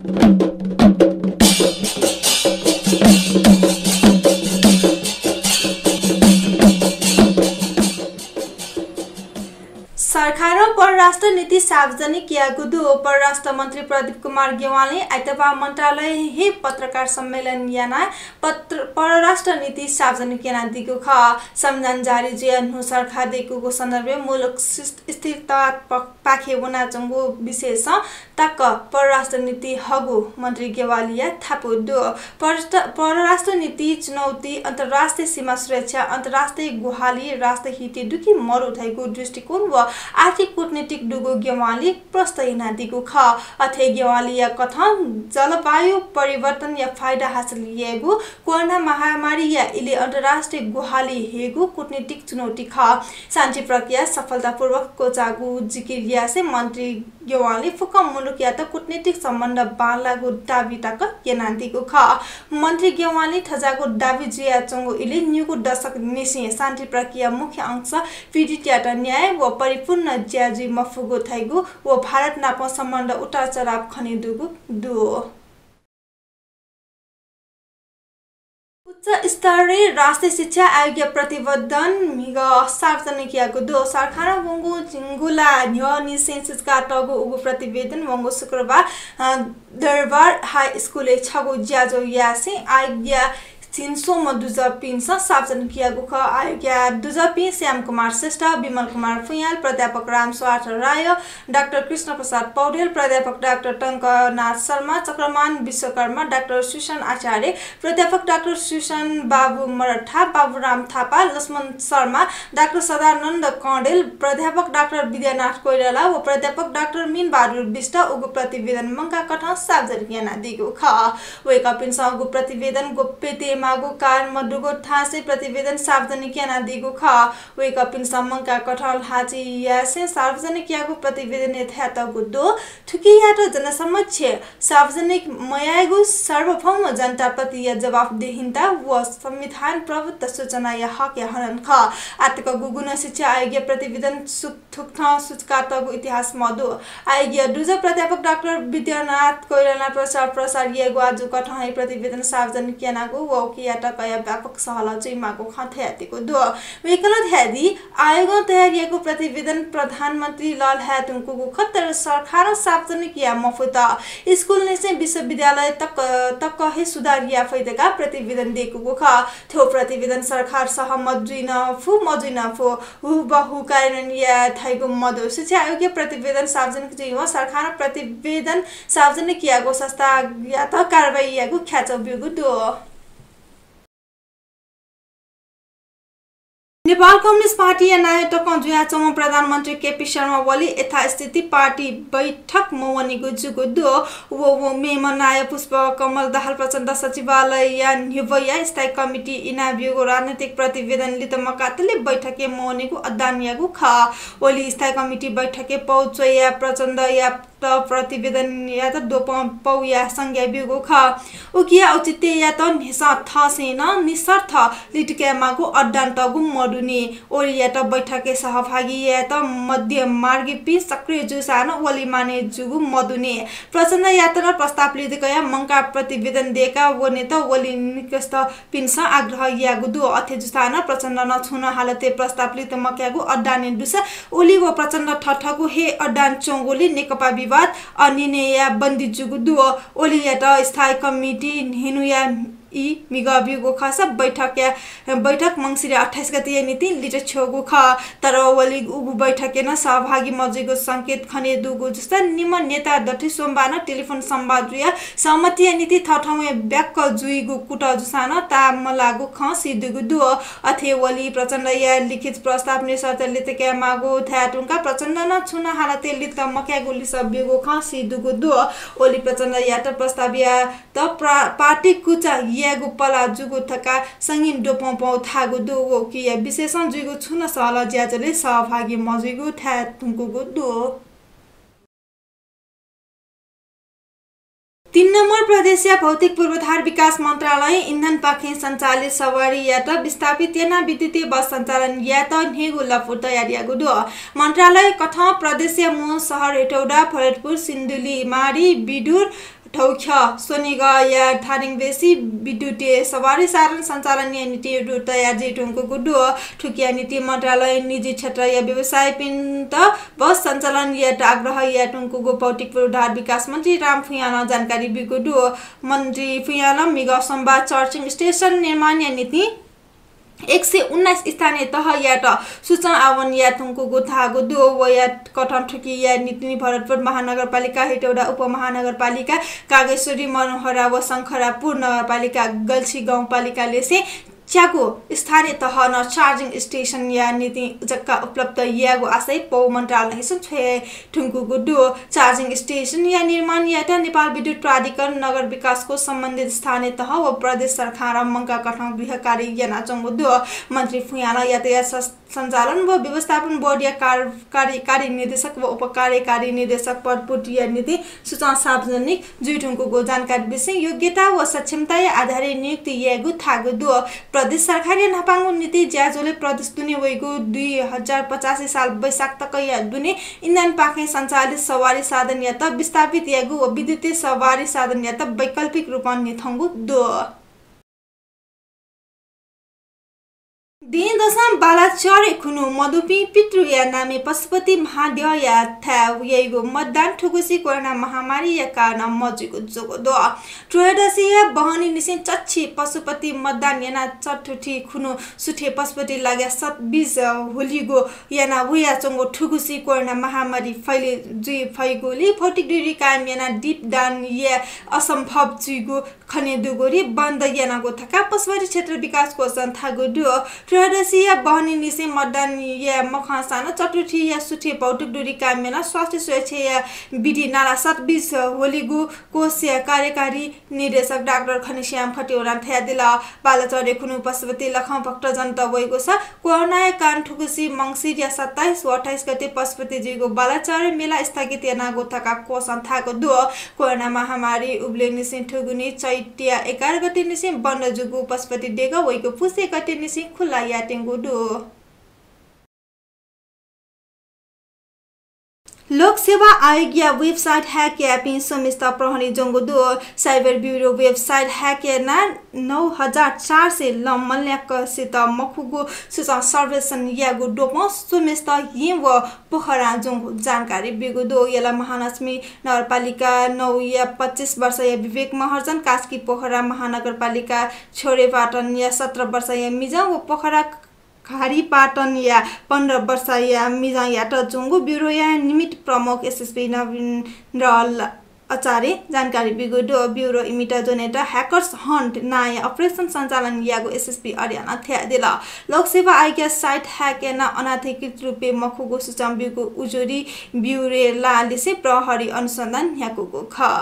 सरकार परराष्ट्र नीति सार्वजनिक कियागुदु परराष्ट्र मन्त्री प्रदीप कुमार गेवालले आइतबार मन्त्रालय हे पत्रकार सम्मेलन याना परराष्ट्र नीति सार्वजनिक याना दिगु ख संविधान जारी जियानु सरकार दिगुको सन्दर्भले मुलुक स्थिरता पाखे वना जंगु विशेष तक परराष्ट्र नीति हगु मन्त्री गेवालिया थापु दु परराष्ट्र नीति चुनौती अन्तर्राष्ट्रिय सीमा सुरक्षा अन्तर्राष्ट्रिय गुहाली राष्ट्र हित दुखी मरु थैको दृष्टिकोण व आर्थिक कूटनीतिक डुगो गेवाली प्रस्तावना दिगु ख अथे गेवालिया कथन जलवायु परिवर्तन या फाइदा हासिल लिएगु कोरोना महामारी या इले अन्तर्राष्ट्रिय गुहाली हेगु कूटनीतिक चुनौती ख शान्ति प्रक्रिया सफलतापूर्वक कोचागु जिकिरिया से मन्त्री गेवाली फुका मुलुक या त कूटनीतिक सम्बन्ध बालागु दाबी तक यनान्तिगु ख मन्त्री गेवाली थजागु दाबी जिया चंगु इले न्युगु दशक निसी शान्ति प्रक्रिया मुख्य अंश पीडित या त न्याय व परिपूर्ण ज्याजी मफुगो थैगु व भारत नाप सम्बन्ध उतार चढाव खनिदुगु दु उच्च स्तरीय राष्ट्रिय शिक्षा आयोग प्रतिवेदन मिग सार्वजनिक यागु दो सरकार वंगु जिंगुला न्यो निसेन्सका तगु उगु प्रतिवेदन वंगु शुक्रबार दरबार हाई स्कुल छगु ज्याजो यासे आयोग चिन्सो मदुजा पिन्स सार्वजनिक यागु ख आयोग दुजा पि श्याम कुमार श्रेष्ठ विमल कुमार फुयाल प्राध्यापक राम स्वार्थ राय डाक्टर कृष्ण प्रसाद पौडेल प्राध्यापक डाक्टर टंकनाथ शर्मा चक्रमान विश्वकर्मा डाक्टर सुशान आचार्य प्राध्यापक डाक्टर सुशान बाबु मरठा बाबुराम थापा लक्ष्मण शर्मा डाक्टर सदानन्द कौडेल प्राध्यापक डाक्टर विद्यानाथ कोइराला व प्राध्यापक डाक्टर मीन बहादुर विष्ट उगु प्रतिवेदन मंगा कथा सार्वजनिक याना दिगु ख वेका पिन्स उगु प्रतिवेदन गोप्यते मागु कार मडुगो थासे प्रतिवेदन सार्वजनिक याना दिगु ख वेका पिन्स मंगा कठल हाजी यासे सार्वजनिक यागु प्रतिवेदन यथात गुदो ठुकी यात जनसमक्ष सार्वजनिक मयागु सार्वभौम जनता प्रति या जवाफदेहिता व संविधान प्रभुत्व सूचना या हक या हनन ख आतक गुगुन शिक्षा आयोग प्रतिवेदन सुक्थुक्थ सूचकातको इतिहास मधु आयोग दुज प्राध्यापक डाक्टर विद्यानाथ कोइराला प्रसार यागु आजु कठहै प्रतिवेदन सार्वजनिक यानागु व कियाटा कया व्यापक सहल जिमागु खथ्यातिको दु वेकल थ्यादी आयोग तयारिएको प्रतिवेदन प्रधानमन्त्री लाल हातुङको खत्तर सरकार सार्वजनिक या मफुता स्कुल ने विश्वविद्यालय तक हे सुधार या फैदका प्रतिवेदन दिएको ख थ्यो प्रतिवेदन सरकार सहमत जुइन फु बहु कार्यान्वयन या थाइगो मदो शिक्षा आयोग प्रतिवेदन सार्वजनिक जिवा सरकार प्रतिवेदन सार्वजनिक यागो संस्था या त कारबाही यागु ख्याचो बिगु दो नेपाल कम्युनिस्ट पार्टी या नायक जुयाचों प्रधानमन्त्री केपी शर्मा ओली यथास्थिति पार्टी बैठक मवनीगु जुगु दो वो मेमनाय पुष्प कमल दाहाल प्रचण्ड सचिवालय या निवया स्थायी कमिटी इनाबियोगो राजनीतिक प्रतिवेदन लितमकातले बैठके मवनीगु अदानियागु ख ओली स्थायी कमिटी बैठके पौच या प्रचण्ड या प्रतिवेदन या त दोपौ या संज्ञा बिगु ख उकिया औचित्य या त निसा थसेन निसर्थ लिटकेमागु अड्डान्तगु मडुनी ओली या त बैठके सहभागी या त मध्य मार्गी पि सक्रिय जुसान ओली माने जुगु मडुनी प्रचण्ड यात्रा प्रस्ताव लिदिकया मंका प्रतिवेदन देका वने त ओली निकस्त पिन्स आग्रह यागु दु अथे जुसान प्रचण्ड न छुन हालते प्रस्ताव लित मक्यागु अड्डाने दुस ओली व प्रचण्ड ठठगु हे अड्डान चोंगोली नेकपा अनिनेया बन्दी जुगु दुओ ओलियाट स्थायी कमिटी हेनुया इ मिगाबिगो खासा बैठक मंसिर 28 गते नीति लिट छोगु ख तर ओली उगु बैठके न सहभागी मजेगो संकेत खने दुगु जस्ता निमन नेता दठी सोमबार टेलिफोन संवाद या सहमति नीति थठौए ब्याक जुइगु कुट जुसान तामलागु ख सिदुगु दु अथे ओली प्रचण्ड या लिखित प्रस्ताव निसर्त लितके मागु थाटुङका प्रचण्ड न छुन हालते लित मक्यागु लिसबिगु ख सिदुगु दु ओली प्रचण्ड या त प्रस्ताव या त पार्टी कुचा यागु पला जुगु थका संगिन डोपौ थागु दु कि विशेषण जुगु छुन सहल ज्याजले सहभागी मजुगु था तुंगु दु 3 नम्बर प्रदेशीय भौतिक पूर्वाधार विकास मन्त्रालय इन्धन पाखे सञ्चालित सवारी यात्रा विस्थापित याना विद्युतीय बस सञ्चालन यात्रा नेगु लफु तयारी गुदु मन्त्रालय कथा प्रदेशीय मु शहर हेटौडा फरेदपुर सिन्धुली मारी बिडुर ढौख्या सोनिग या थारिङ बेसी विद्युतीय सवारी साधन सञ्चालन या नीति तयार जेठुङको गुड्डु ठुकिया नीति मन्त्रालय निजी क्षेत्र या व्यवसाय पिन्त बस सञ्चालन या आग्रह या टुङको भौतिक पूर्वाधार विकास मन्त्री राम फुयाना जानकारी बिगुडु मन्त्री फुयाना मिग संवाद चार्जिङ स्टेसन निर्माण या नीति 119 स्थानीय तह यात सूचना आवन या तुङको गोथागो दो वया कठन ठुकी या नीति भरतपुर महानगरपालिका हेटौडा उपमहानगरपालिका कागेश्वरी मनोहरा व शंखरापुर नगरपालिका गल्छी गाउँपालिकाले से च्याको स्थानीय तह न चार्जिङ स्टेसन या नीति जक्का उपलब्ध यागो आशय पौ मन्त्रालय छे ठुङको गुडु चार्जिङ स्टेसन या निर्माण याटा नेपाल विद्युत प्राधिकरण नगर विकासको सम्बन्धित स्थानीय तह व प्रदेश सरकार मङ्का कठौँ गृह कार्य याना चंगुदु मन्त्री फुयाना यातायात सञ्चालन व व्यवस्थापन बोर्ड या कार्यकारी निर्देशक व उपकार्यकारी निर्देशक पद पुटिया नीति सूचना सार्वजनिक जुइठुङको गो जानकारी विषय योग्यता व सक्षमता आधारित नियुक्ति यागु थागु दु प्रदेश सरकार या नापाङ्गु नीति ज्याजोले प्रदेश दुने वैगु 2085 साल वैशाख तक या दुने इन्धन पाखे सञ्चालित सवारी साधन या त विस्थापित यागु व विद्युतीय सवारी साधन या त वैकल्पिक रूपमा निथंगु दो दिन दशम बालाचरे खुनु मधुपी पितृ या नामे पशुपति महादेव या था यैगो मतदान ठुकुसी कोरोना महामारी या कारण मजुको जोगो दो त्रयोदशी या बहनी निसे चच्छी पशुपति मतदान याना चठुठी खुनु सुठे पशुपति लाग्या 27 होलीगो याना वया चंगो ठुकुसी कोरोना महामारी फैले जुइ फैगोली भौतिक दूरी कायम याना दीप दान या असम्भव जुइगो खने दुगोरी बन्द याना गो थका पशुपति क्षेत्र विकास को संथा गो दु त्रयोदशी या बहनी निसे मतदान या मखासान चतुर्थी या सुठे भौतिक दूरी कायम स्वास्थ्य सुरक्षा या विधि नाला 27 होलीगु कोष या कार्यकारी निर्देशक डाक्टर खनिश्याम खटिवरा थया दिला बालाचरे खुनु पशुपति लखा भक्त जनता वइगो छ कोरोना या कान ठुकुसी मंगसिर या 27 व 28 गते पशुपति जीको बालाचरे मेला स्थगित या नागो थका को संथाको दु कोरोना महामारी उब्ले निसे ठुगुनी चैत्य 11 गते निसे बन्द जुगु पशुपति डेगा वइगो पुसे गते निसे खुला या टेंगु दु लोक सेवा आयोग या वेबसाइट हैक या पिन समिस्ता प्रहरी जंगो दो साइबर ब्यूरो वेबसाइट हैक या ना 9004 से लमल्याक सित मखुगो सुसा सर्वेक्षण या गो डोमो समिस्ता हि व पोखरा जंगो जानकारी बिगो दो यला महालक्ष्मी नगरपालिका 9 या 25 वर्ष या विवेक महर्जन कास्की पोखरा महानगरपालिका छोरे पाटन या 17 वर्ष या मिजा व पोखरा खारी पाटन या 15 वर्ष या मिजा या त जुंगु ब्यूरो या निमित प्रमुख एसएसपी नवीन रल आचार्य जानकारी बिगुडो ब्यूरो इमिटा जोनेटा हैकर्स हन्ट नाय अपरेशन सञ्चालन यागो एसएसपी अरियाना थ्या दिला लोकसेवा आयोग साइट हैक या अनाधिकृत रूपे मखुगो सुचम बिगु उजुरी ब्यूरो लालिसे प्रहरी अनुसन्धान याको ख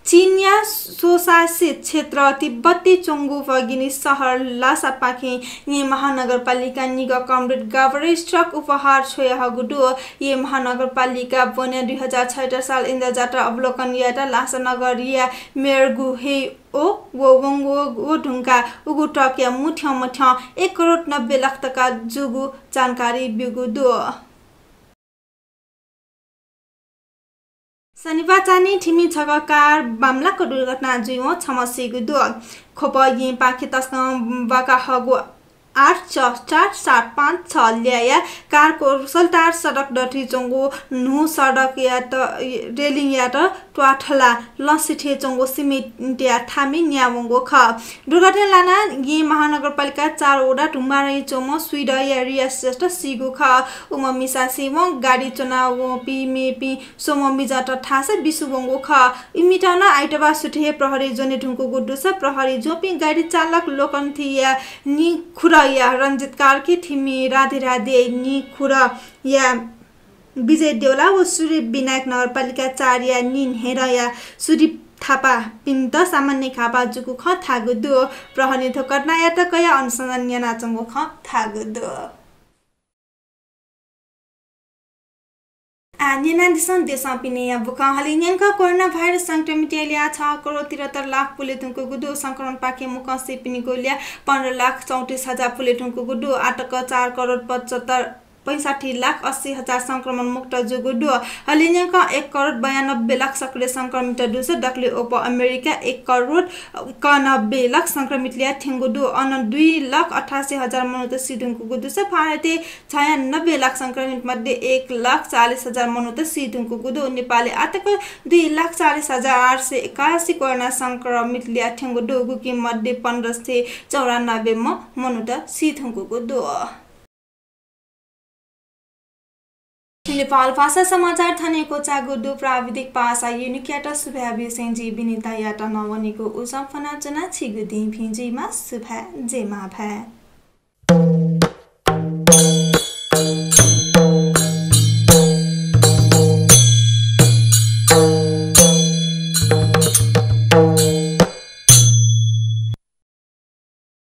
चीनिया स्वशासित क्षेत्र तिब्बती चोङ्गु फगिनी शहर लासापाखे ये महानगरपालिका निगा कमरेड गावरेज ट्रक उपहार छोया गुडु ये महानगरपालिका बने 2066 साल इन्द जात्रा अवलोकन याटा लासा नगर या मेयरगु हे ओ वो वंगो वो ढुंगा उगु ट्रक या मुठ्या मठ्या 1 करोड 90 लाख तका जुगु जानकारी बिगु दु शनिबार चानी ठिमी छग कार बामलाको दुर्घटना जुइमो छमसीगु दु खोप यि पाखे तस्क बाका हगु 84756 ल्याया कार को सल्टार सडक डठी चंगो नु सडक या त रेलिङ या त ट्वाठला लसिठे चंगो सिमेन्ट या थामी न्यावंगो ख दुर्घटना लाना यि महानगरपालिका 4 वडा टुम्बारै चोमो स्वीड या रिया श्रेष्ठ सिगु ख उम मिसासी म गाडी चुनाव पि मेपि सोम मिजाट ठासे बिसुबंगो ख इमिटाना आइतबा सुठे प्रहरी जोने ढुंको गुड्डु छ प्रहरी जोपि गाडी चालक लोकन्थि या नि खुरा या रञ्जित कार्की थिमी राधे राधे नि खुरा या विजय देउला व सूर्य विनायक नगरपालिका 4 या निन हेर या सूर्य थापा पिन्त सामान्य खापा जुकु ख थागु दु प्रहरी थकर्ना या त कया अनुसन्धान या नाचंगो ख थागु दु आन्यना दिसन देशा पिने या बुका हलिन्यंका कोरोना भाइरस संक्रमित लिया 6 करोड 73 लाख पुलेटुङको गुडु संक्रमण पाके मुकसे पिने गोलिया 15 लाख 34 हजार पुलेटुङको गुडु 8 4 करोड 75 65,80,000 संक्रमण मुक्त जुगुडु हलिन्याका 1,92,00,000 सक्रिय संक्रमित दुस डक्ले ओप अमेरिका 1,91,00,000 संक्रमित लिया ठेंगुडु अन 2,88,000 मनुत सिदुङको दुस भारतीय 96,00,000 संक्रमित मध्ये 1,40,000 मनुत सिदुङको गुदु नेपाली आतक 2,40,881 कोरोना संक्रमित लिया ठेंगुडु गुकी मध्ये 1594 मनुत सिदुङको गुदु नेपाल भाषा समाचार थनेको चागुडु प्राविधिक पासा युनिक्याटा सुभावि सेन्जी बिनिता याटा नवनीको उजम्फना जना छिगुदि भिन्जीमा सुभा जेमा भा